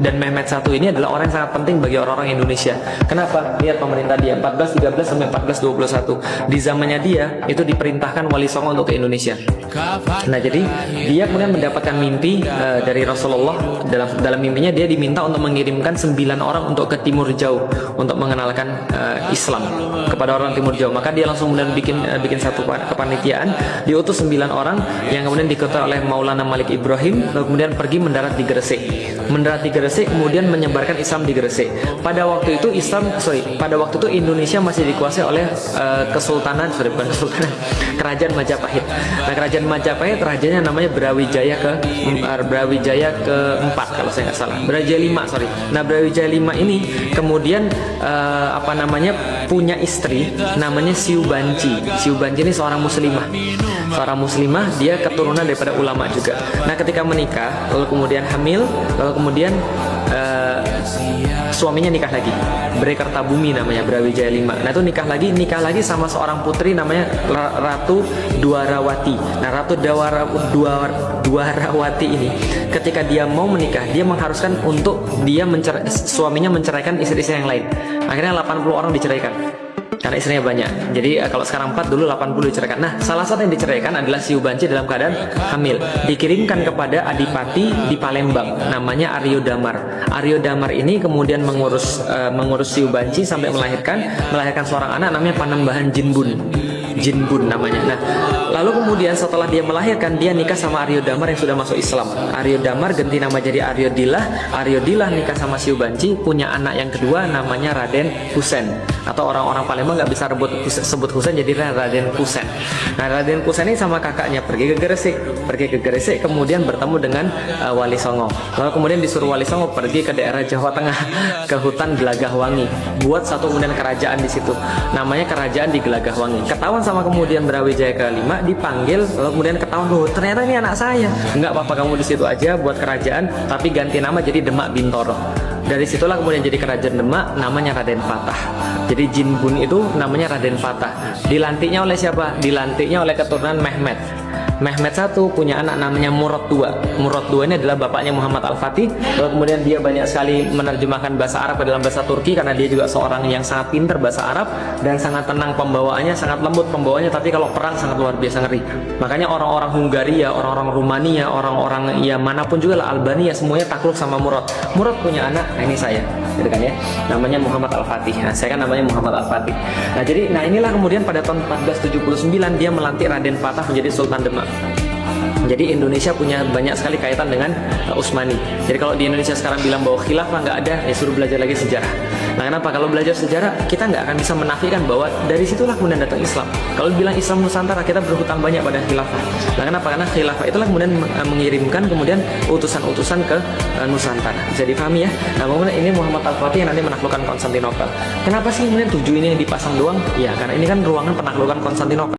Dan Mehmet I ini adalah orang yang sangat penting bagi orang-orang Indonesia. Kenapa? Lihat pemerintah dia 1413 sampai 1421. Di zamannya dia itu diperintahkan Wali Songo untuk ke Indonesia. Nah, jadi dia kemudian mendapatkan mimpi dari Rasulullah. Dalam mimpinya dia diminta untuk mengirimkan 9 orang untuk ke timur jauh untuk mengenalkan Islam kepada orang timur jauh. Maka dia langsung kemudian bikin satu kepanitiaan, diutus 9 orang yang kemudian diketuai oleh Maulana Malik Ibrahim, lalu kemudian pergi mendarat di Gresik. Mendarat di Gresik, kemudian menyebarkan Islam di Gresik. Pada waktu itu Indonesia masih dikuasai oleh Kerajaan Majapahit. Nah, Kerajaan Majapahit rajanya namanya Brawijaya keempat kalau saya nggak salah. Brawijaya V. Nah, Brawijaya V ini kemudian punya istri namanya Siu Banci. Siu Banci ini seorang muslimah. Dia keturunan daripada ulama juga. Nah, ketika menikah, lalu kemudian hamil, lalu kemudian suaminya nikah lagi. Brekertabumi namanya, Brawijaya V. Nah, itu nikah lagi sama seorang putri namanya Ratu Dwarawati. Nah, Ratu Dwarawati ini ketika dia mau menikah, dia mengharuskan untuk suaminya menceraikan istri-istri yang lain. Akhirnya 80 orang diceraikan karena istrinya banyak. Jadi kalau sekarang 4, dulu 80 diceraikan. Nah, salah satu yang diceraikan adalah Siu Banci dalam keadaan hamil. Dikirimkan kepada adipati di Palembang namanya Aryo Damar. Aryo Damar ini kemudian mengurus Siu Banci sampai melahirkan seorang anak namanya Panembahan Jinbun namanya. Nah, lalu kemudian setelah dia melahirkan, dia nikah sama Aryo Damar yang sudah masuk Islam. Aryo Damar ganti nama jadi Aryo Dilah nikah sama Siu Banci, punya anak yang kedua namanya Raden Husen, atau orang-orang Palembang nggak bisa sebut Husen jadi Raden Husen. Nah, Raden Husen ini sama kakaknya pergi ke Gresik, kemudian bertemu dengan Wali Songo. Lalu kemudian disuruh Wali Songo pergi ke daerah Jawa Tengah, ke hutan Gelagahwangi, buat satu kemudian kerajaan di situ, namanya Kerajaan di Gelagahwangi. Ketahuan sama kemudian Brawijaya ke-5, dipanggil, lalu kemudian ketahuan, ternyata ini anak saya. Enggak apa-apa, kamu di situ aja buat kerajaan, tapi ganti nama jadi Demak Bintoro. Dari situlah kemudian jadi kerajaan Demak, namanya Raden Fatah. Jadi Jinbun itu namanya Raden Fatah. Dilantiknya oleh siapa? Dilantiknya oleh keturunan Mehmet I punya anak namanya Murad II. Murad II ini adalah bapaknya Muhammad Al-Fatih. Lalu kemudian dia banyak sekali menerjemahkan bahasa Arab ke dalam bahasa Turki karena dia juga seorang yang sangat pintar bahasa Arab dan sangat tenang pembawaannya, sangat lembut pembawaannya, tapi kalau perang sangat luar biasa ngeri. Makanya orang-orang Hungaria, orang-orang Rumania, orang-orang ya manapun juga lah, Albania, semuanya takluk sama Murad. Murad punya anak, nah ini saya, gitu kan ya, namanya Muhammad Al-Fatih. Nah, saya kan namanya Muhammad Al-Fatih. Nah, inilah kemudian pada tahun 1479 dia melantik Raden Fatah menjadi Sultan Demak. Jadi Indonesia punya banyak sekali kaitan dengan Utsmani. Jadi kalau di Indonesia sekarang bilang bahwa khilafah nggak ada, ya suruh belajar lagi sejarah. Nah, kenapa? Kalau belajar sejarah, kita nggak akan bisa menafikan bahwa dari situlah kemudian datang Islam. Kalau bilang Islam Nusantara, kita berhutang banyak pada khilafah. Nah, kenapa? Karena khilafah itulah kemudian mengirimkan kemudian utusan-utusan ke Nusantara. Bisa dipahami ya? Nah, kemudian ini Muhammad Al-Fatih yang nanti menaklukkan Konstantinopel. Kenapa sih kemudian 7 ini yang dipasang doang? Ya, karena ini kan ruangan penaklukan Konstantinopel.